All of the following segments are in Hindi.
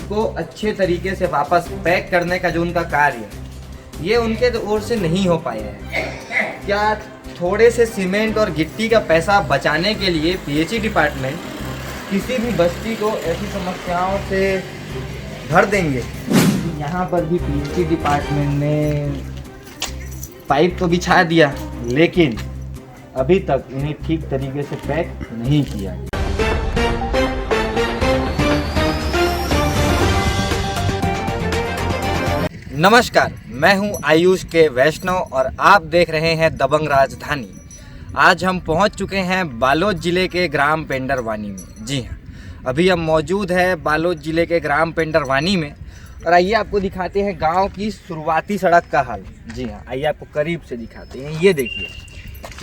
इसको अच्छे तरीके से वापस पैक करने का जो उनका कार्य है ये उनके ओर से नहीं हो पाया है। क्या थोड़े से सीमेंट और गिट्टी का पैसा बचाने के लिए पीएचई डिपार्टमेंट किसी भी बस्ती को ऐसी समस्याओं से भर देंगे? यहाँ पर भी पीएचई डिपार्टमेंट ने पाइप तो बिछा दिया लेकिन अभी तक इन्हें ठीक तरीके से पैक नहीं किया। नमस्कार, मैं हूं आयुष के वैष्णव और आप देख रहे हैं दबंग राजधानी। आज हम पहुंच चुके हैं बालोद ज़िले के ग्राम पेंडरवानी में। जी हां, अभी हम मौजूद है बालोद ज़िले के ग्राम पेंडरवानी में और आइए आपको दिखाते हैं गांव की शुरुआती सड़क का हाल। जी हां, आइए आपको करीब से दिखाते हैं। ये देखिए,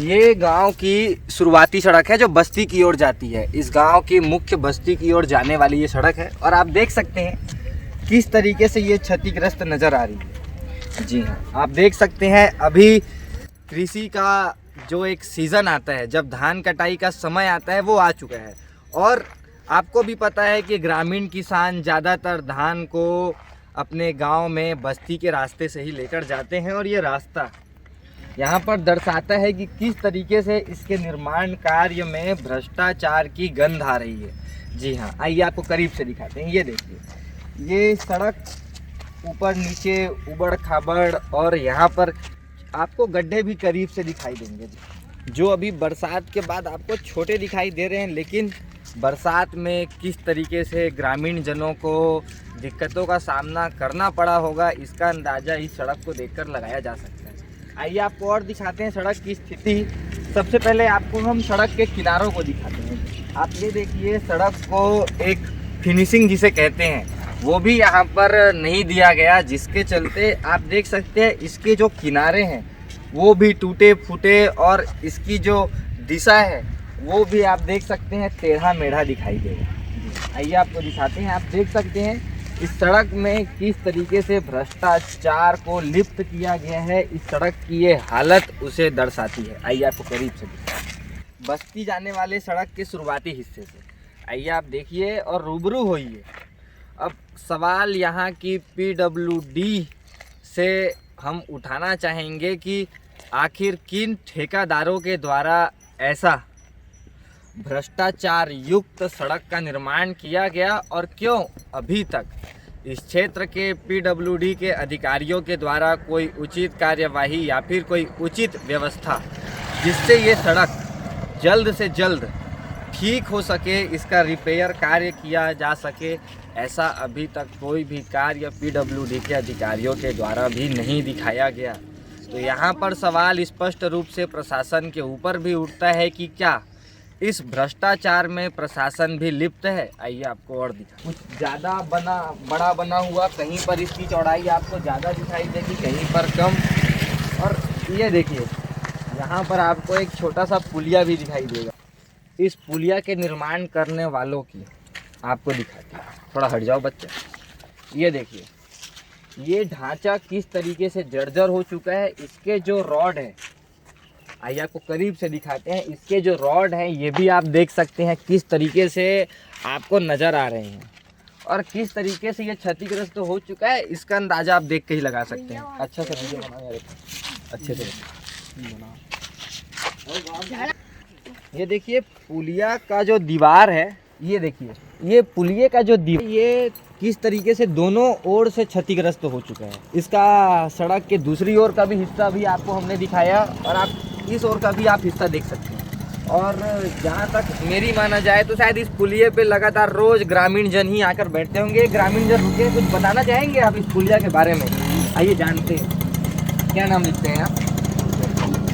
ये गांव की शुरुआती सड़क है जो बस्ती की ओर जाती है। इस गांव की मुख्य बस्ती की ओर जाने वाली ये सड़क है और आप देख सकते हैं किस तरीके से ये क्षतिग्रस्त नज़र आ रही है। जी हाँ, आप देख सकते हैं अभी कृषि का जो एक सीज़न आता है, जब धान कटाई का समय आता है वो आ चुका है और आपको भी पता है कि ग्रामीण किसान ज़्यादातर धान को अपने गांव में बस्ती के रास्ते से ही लेकर जाते हैं और ये रास्ता यहाँ पर दर्शाता है कि किस तरीके से इसके निर्माण कार्य में भ्रष्टाचार की गंध आ रही है। जी हाँ, आइए आपको करीब से दिखाते हैं। ये देखिए, ये सड़क ऊपर नीचे उबड़ खाबड़ और यहाँ पर आपको गड्ढे भी करीब से दिखाई देंगे जो अभी बरसात के बाद आपको छोटे दिखाई दे रहे हैं, लेकिन बरसात में किस तरीके से ग्रामीण जनों को दिक्कतों का सामना करना पड़ा होगा इसका अंदाज़ा इस सड़क को देखकर लगाया जा सकता है। आइए आपको और दिखाते हैं सड़क की स्थिति। सबसे पहले आपको हम सड़क के किनारों को दिखाते हैं। आप ये देखिए, सड़क को एक फिनिशिंग जिसे कहते हैं वो भी यहाँ पर नहीं दिया गया, जिसके चलते आप देख सकते हैं इसके जो किनारे हैं वो भी टूटे फूटे और इसकी जो दिशा है वो भी आप देख सकते हैं टेढ़ा मेढ़ा दिखाई देगा। आइए आपको दिखाते हैं। आप देख सकते हैं इस सड़क में किस तरीके से भ्रष्टाचार को लिप्त किया गया है। इस सड़क की ये हालत उसे दर्शाती है। आइए आपको करीब से दिखाते, बस्ती जाने वाले सड़क के शुरुआती हिस्से से आइए आप देखिए और रूबरू होइए। अब सवाल यहाँ की पीडब्ल्यूडी से हम उठाना चाहेंगे कि आखिर किन ठेकेदारों के द्वारा ऐसा भ्रष्टाचार युक्त सड़क का निर्माण किया गया और क्यों अभी तक इस क्षेत्र के पीडब्ल्यूडी के अधिकारियों के द्वारा कोई उचित कार्यवाही या फिर कोई उचित व्यवस्था जिससे ये सड़क जल्द से जल्द ठीक हो सके, इसका रिपेयर कार्य किया जा सके, ऐसा अभी तक कोई भी कार्य पीडब्ल्यूडी के अधिकारियों के द्वारा भी नहीं दिखाया गया। तो यहाँ पर सवाल स्पष्ट रूप से प्रशासन के ऊपर भी उठता है कि क्या इस भ्रष्टाचार में प्रशासन भी लिप्त है। आइए आपको और दिखा, कुछ ज़्यादा बड़ा बना हुआ, कहीं पर इसकी चौड़ाई आपको ज़्यादा दिखाई देगी, कहीं पर कम। और ये देखिए, यहाँ पर आपको एक छोटा सा पुलिया भी दिखाई देगा। इस पुलिया के निर्माण करने वालों की आपको दिखाते हैं। थोड़ा हट जाओ बच्चा। ये देखिए, ये ढांचा किस तरीके से जर्जर हो चुका है। इसके जो रॉड है, आइए आपको करीब से दिखाते हैं। इसके जो रॉड हैं ये भी आप देख सकते हैं किस तरीके से आपको नज़र आ रहे हैं और किस तरीके से ये क्षतिग्रस्त हो चुका है इसका अंदाज़ा आप देख के ही लगा सकते हैं। अच्छा से वीडियो बनाओ यार, अच्छे से बनाओ। ये देखिए, पुलिया का जो दीवार है, ये देखिए, ये पुलिये का जो दीवार, ये किस तरीके से दोनों ओर से क्षतिग्रस्त हो चुका है। इसका सड़क के दूसरी ओर का भी हिस्सा भी आपको हमने दिखाया और आप इस ओर का भी आप हिस्सा देख सकते हैं। और जहाँ तक मेरी माना जाए तो शायद इस पुलिये पे लगातार रोज़ ग्रामीण जन ही आकर बैठते होंगे। ग्रामीण जन रुके, कुछ बताना चाहेंगे आप इस पुलिया के बारे में? आइए जानते हैं। क्या नाम लिखते हैं आप?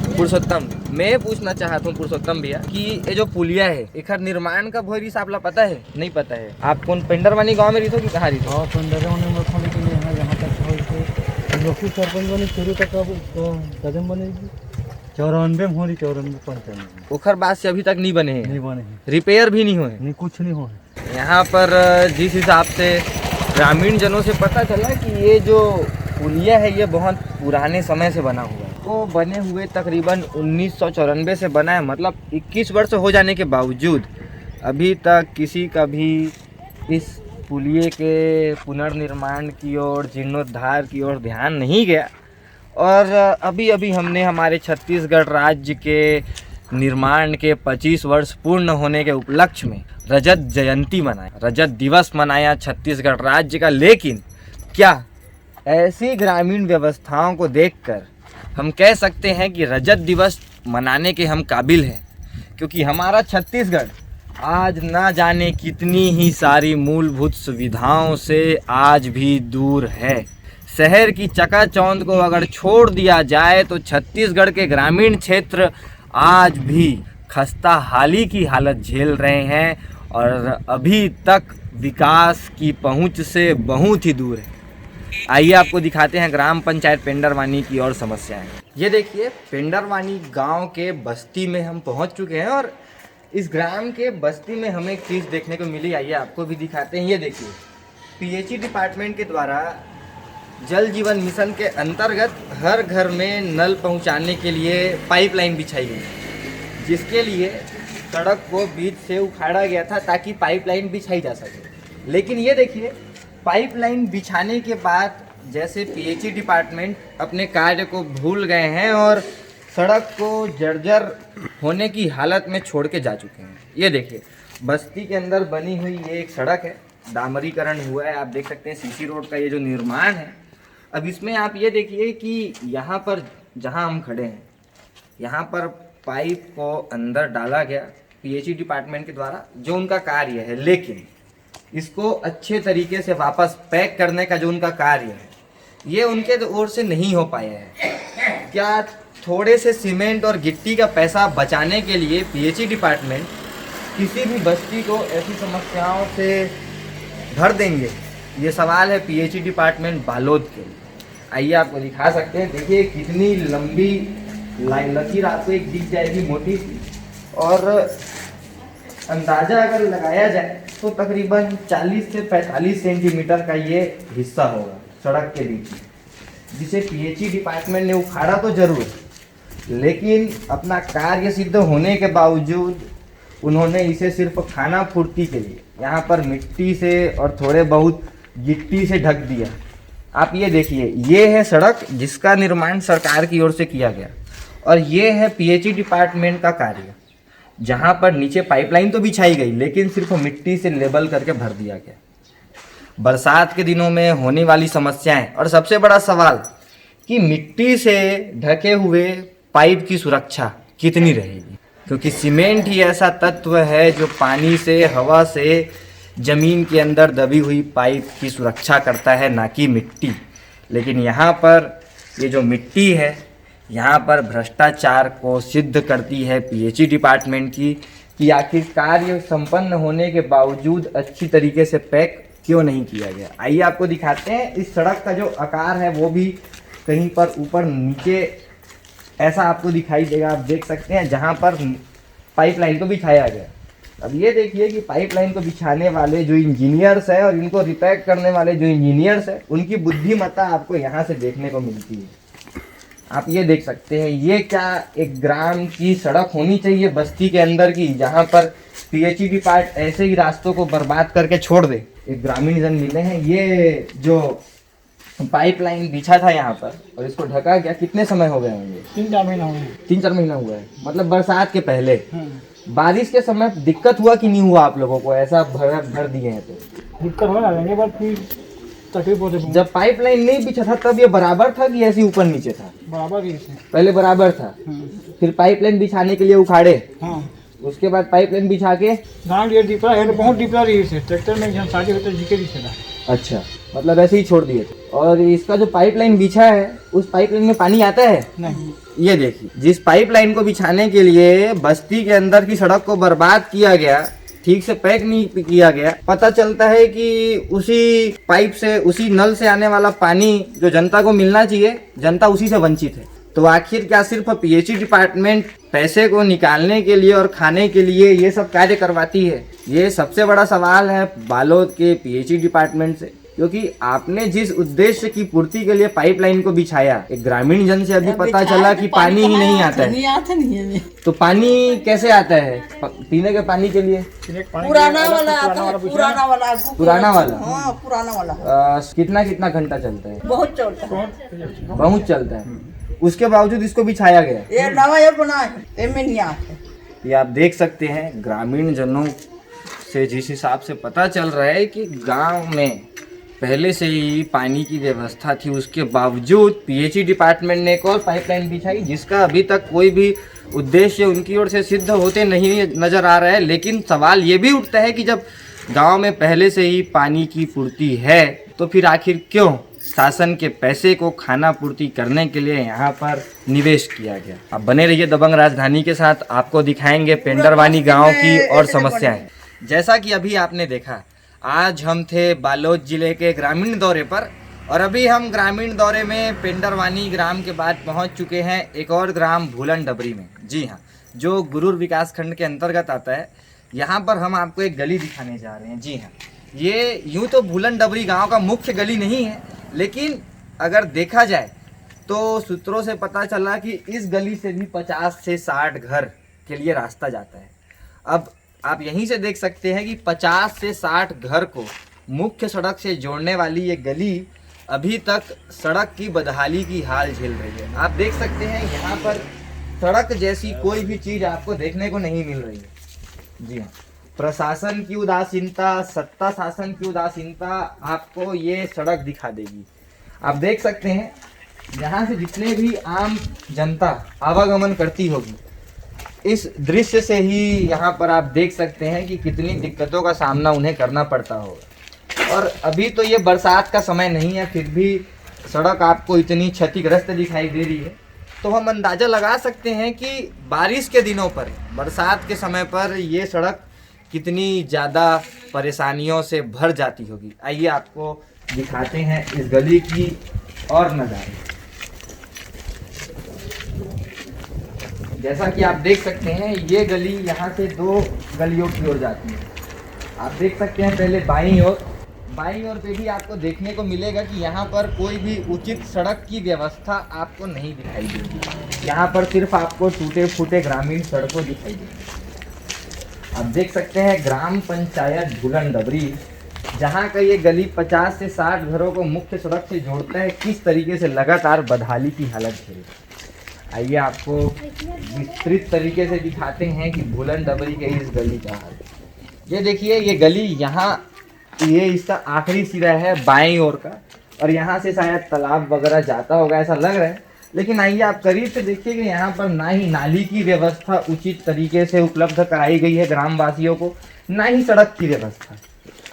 पुरुषोत्तम। मैं पूछना चाहता हूँ पुरुषोत्तम भैया कि ये जो पुलिया है एकर निर्माण का भोरी से आपला पता है? नहीं पता है। आप कौन पेंडरवानी गांव में रहो कि कहाँ रहो? हाँ, पेंडरवानी में खाने के लिए यहाँ तक लोकी सरपंच बने शुरू तक कदम बनेगी 94 में हो रही, 94-95 ओखर बाद से अभी तक नहीं बने हैं। नहीं बने हैं, रिपेयर भी नहीं हुए, नहीं कुछ नहीं हो। यहाँ पर जिस हिसाब से ग्रामीण जनों से पता चला कि ये जो पुलिया है ये बहुत पुराने समय से बना हुआ है। तो बने हुए तकरीबन 1994 से बना है, मतलब 21 वर्ष हो जाने के बावजूद अभी तक किसी का भी इस पुलिये के पुनर्निर्माण की ओर, जीर्णोद्धार की ओर ध्यान नहीं गया। और अभी अभी हमने हमारे छत्तीसगढ़ राज्य के निर्माण के 25 वर्ष पूर्ण होने के उपलक्ष्य में रजत जयंती मनाया, रजत दिवस मनाया छत्तीसगढ़ राज्य का। लेकिन क्या ऐसी ग्रामीण व्यवस्थाओं को देखकर हम कह सकते हैं कि रजत दिवस मनाने के हम काबिल हैं? क्योंकि हमारा छत्तीसगढ़ आज ना जाने कितनी ही सारी मूलभूत सुविधाओं से आज भी दूर है। शहर की चकाचौंध को अगर छोड़ दिया जाए तो छत्तीसगढ़ के ग्रामीण क्षेत्र आज भी खस्ता हाली की हालत झेल रहे हैं और अभी तक विकास की पहुंच से बहुत ही दूर है। आइए आपको दिखाते हैं ग्राम पंचायत पेंडरवानी की और समस्याएं। ये देखिए, पेंडरवानी गांव के बस्ती में हम पहुंच चुके हैं और इस ग्राम के बस्ती में हमें एक चीज़ देखने को मिली। आइए आपको भी दिखाते हैं। ये देखिए, पीएचई डिपार्टमेंट के द्वारा जल जीवन मिशन के अंतर्गत हर घर में नल पहुंचाने के लिए पाइपलाइन बिछाई गई, जिसके लिए सड़क को बीच से उखाड़ा गया था ताकि पाइपलाइन बिछाई जा सके। लेकिन ये देखिए, पाइपलाइन बिछाने के बाद जैसे पीएचई डिपार्टमेंट अपने कार्य को भूल गए हैं और सड़क को जर्जर होने की हालत में छोड़ के जा चुके हैं। ये देखिए, बस्ती के अंदर बनी हुई ये एक सड़क है, डामरीकरण हुआ है। आप देख सकते हैं सीसी रोड का ये जो निर्माण है। अब इसमें आप ये देखिए कि यहाँ पर जहाँ हम खड़े हैं, यहाँ पर पाइप को अंदर डाला गया पीएचई डिपार्टमेंट के द्वारा, जो उनका कार्य है। लेकिन इसको अच्छे तरीके से वापस पैक करने का जो उनका कार्य है, ये उनके ओर से नहीं हो पाया है। क्या थोड़े से सीमेंट और गिट्टी का पैसा बचाने के लिए पीएचई डिपार्टमेंट किसी भी बस्ती को ऐसी समस्याओं से भर देंगे? ये सवाल है पीएचई डिपार्टमेंट बालोद के लिए। आइए आपको दिखा सकते हैं। देखिए कितनी लंबी लाइन लकीर आपको एक दिख जाएगी, मोटी सी, और अंदाज़ा अगर लगाया जाए तो तकरीबन 40 से 45 सेंटीमीटर का ये हिस्सा होगा सड़क के बीच में, जिसे पीएचई डिपार्टमेंट ने उखाड़ा तो जरूर, लेकिन अपना कार्य सिद्ध होने के बावजूद उन्होंने इसे सिर्फ खाना पूर्ति के लिए यहाँ पर मिट्टी से और थोड़े बहुत गिट्टी से ढक दिया। आप ये देखिए, ये है सड़क जिसका निर्माण सरकार की ओर से किया गया, और ये है पीएचई डिपार्टमेंट का कार्य, जहाँ पर नीचे पाइपलाइन तो बिछाई गई लेकिन सिर्फ मिट्टी से लेबल करके भर दिया गया। बरसात के दिनों में होने वाली समस्याएं, और सबसे बड़ा सवाल कि मिट्टी से ढके हुए पाइप की सुरक्षा कितनी रहेगी, क्योंकि सीमेंट ही ऐसा तत्व है जो पानी से, हवा से, ज़मीन के अंदर दबी हुई पाइप की सुरक्षा करता है, ना कि मिट्टी। लेकिन यहाँ पर ये जो मिट्टी है, यहाँ पर भ्रष्टाचार को सिद्ध करती है पीएचई डिपार्टमेंट की कि आखिर कार्य संपन्न होने के बावजूद अच्छी तरीके से पैक क्यों नहीं किया गया। आइए आपको दिखाते हैं। इस सड़क का जो आकार है वो भी कहीं पर ऊपर नीचे ऐसा आपको दिखाई देगा। आप देख सकते हैं जहाँ पर पाइपलाइन को बिछाया गया। अब ये देखिए कि पाइपलाइन को बिछाने वाले जो इंजीनियर्स हैं और इनको रिपेयर करने वाले जो इंजीनियर्स हैं, उनकी बुद्धिमत्ता आपको यहाँ से देखने को मिलती है। आप ये देख सकते हैं, ये क्या एक ग्राम की सड़क होनी चाहिए बस्ती के अंदर की, जहाँ पर पीएचई डिपार्ट ऐसे ही रास्तों को बर्बाद करके छोड़ दे। एक ग्रामीण जन मिले हैं। ये जो पाइपलाइन बिछा था यहाँ पर और इसको ढका गया, कितने समय हो गए होंगे? 3-4 महीना हुआ है। 3-4 महीना हुआ है, मतलब बरसात के पहले। बारिश के समय दिक्कत हुआ कि नहीं हुआ आप लोगों को? ऐसा भर दिए हैं तो दिक्कत हो जाएंगे, बाद फिर तकलीफ होती है। जब पाइपलाइन नहीं बिछा था तब ये बराबर था कि ऐसे ऊपर नीचे था? बराबर ही है। पहले बराबर था, फिर पाइपलाइन बिछाने के लिए उखाड़े, उसके बाद पाइपलाइन बिछा के गाँव ये डिपरा है, बहुत डिपरा रही है ट्रैक्टर में जहाँ शादी होता है जिके दिखेगा। अच्छा, मतलब ऐसे ही छोड़ दिए थे। और इसका जो पाइपलाइन बिछा है, उस पाइपलाइन में पानी आता है? नहीं। ये देखिए, जिस पाइपलाइन को बिछाने के लिए बस्ती के अंदर की सड़क को बर्बाद किया गया, ठीक से पैक नहीं किया गया, पता चलता है कि उसी पाइप से, उसी नल से आने वाला पानी जो जनता को मिलना चाहिए, जनता उसी से वंचित है। तो आखिर क्या सिर्फ पीएचई डिपार्टमेंट पैसे को निकालने के लिए और खाने के लिए ये सब कार्य करवाती है? ये सबसे बड़ा सवाल है बालोद के पीएचई डिपार्टमेंट से क्योंकि आपने जिस उद्देश्य की पूर्ति के लिए पाइपलाइन को बिछाया, एक ग्रामीण जन से अभी पता चला कि पानी ही नहीं आता है। नहीं आता नहीं है। तो पानी कैसे आता है पीने के पानी के लिए? पुराना वाला आता है, पुराना वाला पुराना वाला? हाँ पुराना वाला कितना कितना घंटा चलता है? बहुत चलता है, बहुत चलता है। उसके बावजूद इसको बिछाया गया। ये नवा ये बना है, इनमें नहीं आता है। ये आप देख सकते हैं ग्रामीण जनों से जिस हिसाब से पता चल रहा है कि गांव में पहले से ही पानी की व्यवस्था थी, उसके बावजूद पीएचई डिपार्टमेंट ने एक और पाइपलाइन बिछाई जिसका अभी तक कोई भी उद्देश्य उनकी ओर से सिद्ध होते नहीं नजर आ रहा है। लेकिन सवाल ये भी उठता है कि जब गांव में पहले से ही पानी की पूर्ति है तो फिर आखिर क्यों शासन के पैसे को खाना पूर्ति करने के लिए यहाँ पर निवेश किया गया। अब बने रहिए दबंग राजधानी के साथ, आपको दिखाएंगे पेंडरवानी गांव की और समस्याएं। जैसा कि अभी आपने देखा, आज हम थे बालोद जिले के ग्रामीण दौरे पर और अभी हम ग्रामीण दौरे में पेंडरवानी ग्राम के बाद पहुंच चुके हैं एक और ग्राम भूलन डबरी में। जी हाँ, जो गुरूर विकास खंड के अंतर्गत आता है। यहाँ पर हम आपको एक गली दिखाने जा रहे हैं। जी हाँ, ये यूँ तो भूलन डबरी गांव का मुख्य गली नहीं है, लेकिन अगर देखा जाए तो सूत्रों से पता चला कि इस गली से भी 50 से 60 घर के लिए रास्ता जाता है। अब आप यहीं से देख सकते हैं कि 50 से 60 घर को मुख्य सड़क से जोड़ने वाली ये गली अभी तक सड़क की बदहाली की हाल झेल रही है। आप देख सकते हैं यहाँ पर सड़क जैसी कोई भी चीज़ आपको देखने को नहीं मिल रही है। जी हाँ, प्रशासन की उदासीनता, सत्ता शासन की उदासीनता आपको ये सड़क दिखा देगी। आप देख सकते हैं यहाँ से जितने भी आम जनता आवागमन करती होगी, इस दृश्य से ही यहाँ पर आप देख सकते हैं कि कितनी दिक्कतों का सामना उन्हें करना पड़ता होगा। और अभी तो ये बरसात का समय नहीं है, फिर भी सड़क आपको इतनी क्षतिग्रस्त दिखाई दे रही है। तो हम अंदाज़ा लगा सकते हैं कि बारिश के दिनों पर, बरसात के समय पर ये सड़क कितनी ज़्यादा परेशानियों से भर जाती होगी। आइए आपको दिखाते हैं इस गली की और नज़ारे। जैसा कि आप देख सकते हैं, ये गली यहाँ से 2 गलियों की ओर जाती है। आप देख सकते हैं पहले बाईं ओर पे भी आपको देखने को मिलेगा कि यहाँ पर कोई भी उचित सड़क की व्यवस्था आपको नहीं दिखाई देगी। यहाँ पर सिर्फ आपको टूटे फूटे ग्रामीण सड़कों दिखाई देगी। आप देख सकते हैं ग्राम पंचायत भूलन डबरी, जहाँ का ये गली 50 से 60 घरों को मुख्य सड़क से जोड़ता है, किस तरीके से लगातार बदहाली की हालत झेल। आइए आपको विस्तृत तरीके से दिखाते हैं कि भूलन डबरी के इस गली का हाल। ये देखिए, ये गली यहाँ, ये इसका आखिरी सिरा है बाईं ओर का, और यहाँ से शायद तालाब वगैरह जाता होगा ऐसा लग रहा है। लेकिन आइए आप करीब से देखिए कि यहाँ पर ना ही नाली की व्यवस्था उचित तरीके से उपलब्ध कराई गई है ग्रामवासियों को, ना ही सड़क की व्यवस्था।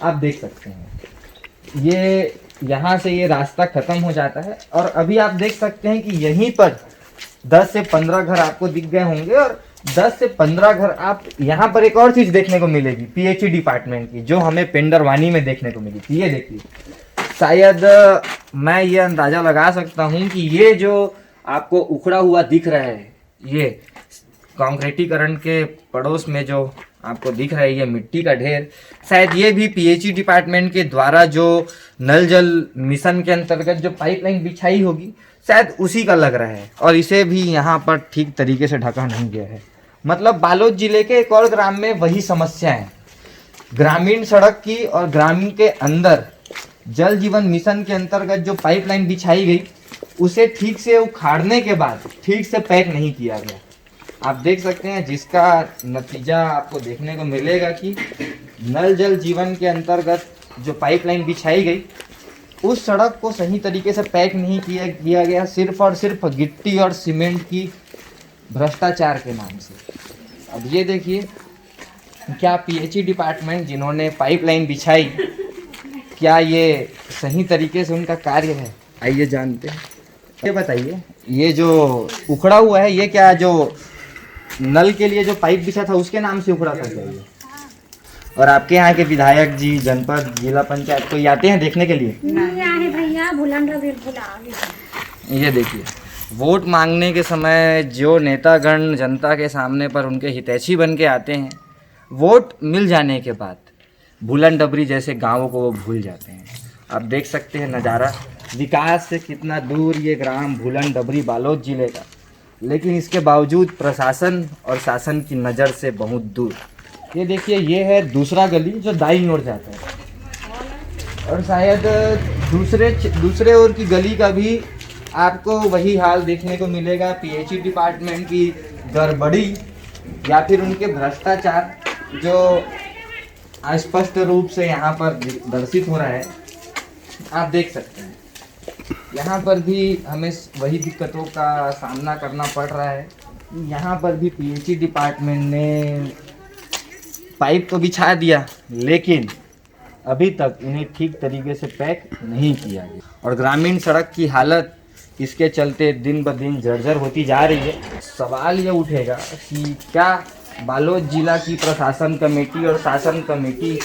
आप देख सकते हैं ये यहाँ से ये रास्ता खत्म हो जाता है, और अभी आप देख सकते हैं कि यहीं पर 10 से 15 घर आपको दिख गए होंगे, और 10 से 15 घर आप यहाँ पर एक और चीज़ देखने को मिलेगी पीएचई डिपार्टमेंट की, जो हमें पेंडरवानी में देखने को मिली थी। ये देखिए, शायद मैं ये अंदाज़ा लगा सकता हूँ कि ये जो आपको उखड़ा हुआ दिख रहा है, ये कंक्रीटीकरण के पड़ोस में जो आपको दिख रहा है ये मिट्टी का ढेर, शायद ये भी पीएचई डिपार्टमेंट के द्वारा जो नल जल मिशन के अंतर्गत जो पाइपलाइन बिछाई होगी, शायद उसी का लग रहा है, और इसे भी यहाँ पर ठीक तरीके से ढका नहीं गया है। मतलब बालोद जिले के एक और ग्राम में वही समस्या है, ग्रामीण सड़क की, और ग्रामीण के अंदर जल जीवन मिशन के अंतर्गत जो पाइपलाइन बिछाई गई उसे ठीक से उखाड़ने के बाद ठीक से पैक नहीं किया गया। आप देख सकते हैं जिसका नतीजा आपको देखने को मिलेगा कि नल जल जीवन के अंतर्गत जो पाइपलाइन बिछाई गई उस सड़क को सही तरीके से पैक नहीं किया गया, सिर्फ और सिर्फ गिट्टी और सीमेंट की भ्रष्टाचार के नाम से। अब ये देखिए, क्या पीएचई डिपार्टमेंट जिन्होंने पाइपलाइन बिछाई, क्या ये सही तरीके से उनका कार्य है? आइए जानते हैं। ये बताइए, ये जो उखड़ा हुआ है ये क्या, जो नल के लिए जो पाइप बिछा था उसके नाम से उखड़ा था क्या ये? और आपके यहाँ के विधायक जी, जनपद, जिला पंचायत कोई आते हैं देखने के लिए? नहीं आए भैया, ये देखिए, वोट मांगने के समय जो नेतागण जनता के सामने पर उनके हितैषी बन के आते हैं, वोट मिल जाने के बाद भूलन डबरी जैसे गांवों को वो भूल जाते हैं। आप देख सकते हैं नज़ारा, विकास से कितना दूर ये ग्राम भूलन डबरी बालोद जिले का, लेकिन इसके बावजूद प्रशासन और शासन की नज़र से बहुत दूर। ये देखिए, ये है दूसरा गली जो दाईं ओर जाता है, और शायद दूसरे ओर की गली का भी आपको वही हाल देखने को मिलेगा। पीएचई डिपार्टमेंट की गड़बड़ी या फिर उनके भ्रष्टाचार जो स्पष्ट रूप से यहाँ पर दर्शित हो रहा है। आप देख सकते हैं यहाँ पर भी हमें वही दिक्कतों का सामना करना पड़ रहा है। यहाँ पर भी पीएचई डिपार्टमेंट ने पाइप तो बिछा दिया, लेकिन अभी तक इन्हें ठीक तरीके से पैक नहीं किया गया, और ग्रामीण सड़क की हालत इसके चलते दिन ब दिन जर्जर होती जा रही है। सवाल ये उठेगा कि क्या बालोद जिला की प्रशासन कमेटी और शासन कमेटी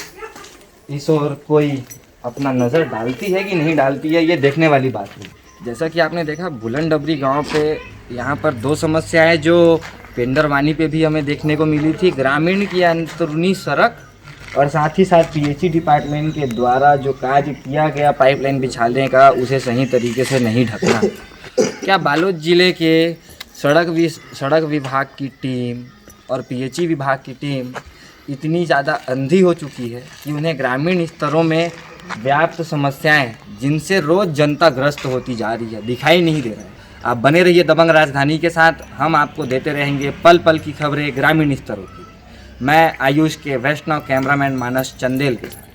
इस ओर कोई अपना नज़र डालती है कि नहीं डालती है, ये देखने वाली बात है। जैसा कि आपने देखा, भूलन डबरी गांव पे यहाँ पर दो समस्याएं जो पेंडरवानी पे भी हमें देखने को मिली थी, ग्रामीण की अंदरूनी सड़क और साथ ही साथ पीएचई डिपार्टमेंट के द्वारा जो कार्य किया गया पाइपलाइन बिछाने का, उसे सही तरीके से नहीं ढकना। क्या बालोद जिले के सड़क विभाग की टीम और पीएचई विभाग की टीम इतनी ज़्यादा अंधी हो चुकी है कि उन्हें ग्रामीण स्तरों में व्याप्त समस्याएं जिनसे रोज़ जनता ग्रस्त होती जा रही है दिखाई नहीं दे रहा है। आप बने रहिए दबंग राजधानी के साथ, हम आपको देते रहेंगे पल पल की खबरें ग्रामीण स्तरों की। मैं आयुष के वैष्णव कैमरामैन मानस चंदेल के साथ।